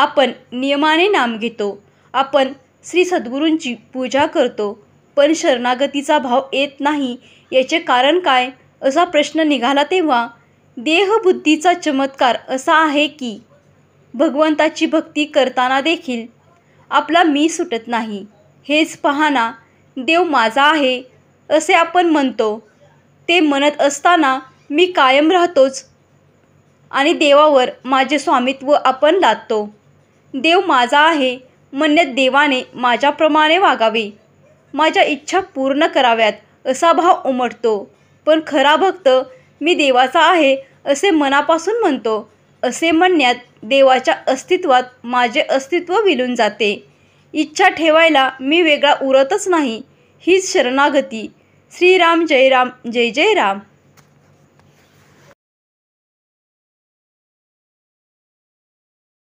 आपण नियमाने नाम घेतो, आपण श्री सद्गुरूंची पूजा करतो, पण शरणागतीचा भाव येत नाही. याचे कारण काय, असा प्रश्न निघाला तेव्हा देहबुद्धीचा चमत्कार असा आहे की भगवंताची भक्ती करताना देखील आपला मी सुटत नाही. हेच पाहना, देव माझा आहे असे आपण म्हणतो. ते म्हणत असताना मी कायम राहतोच आणि देवावर माझे स्वामित्व आपण लादतो. देव माझा आहे म्हणण्यात देवाने माझ्याप्रमाणे वागावे, माझ्या इच्छा पूर्ण कराव्यात असा भाव उमटतो. पण खरा भक्त मी देवाचा आहे असे मनापासून म्हणतो. असे म्हणण्यात देवाच्या अस्तित्वात माझे अस्तित्व विलून जाते. इच्छा ठेवायला मी वेगळा उरतच नाही. हीच शरणागती. श्रीराम जय राम, जय जय राम.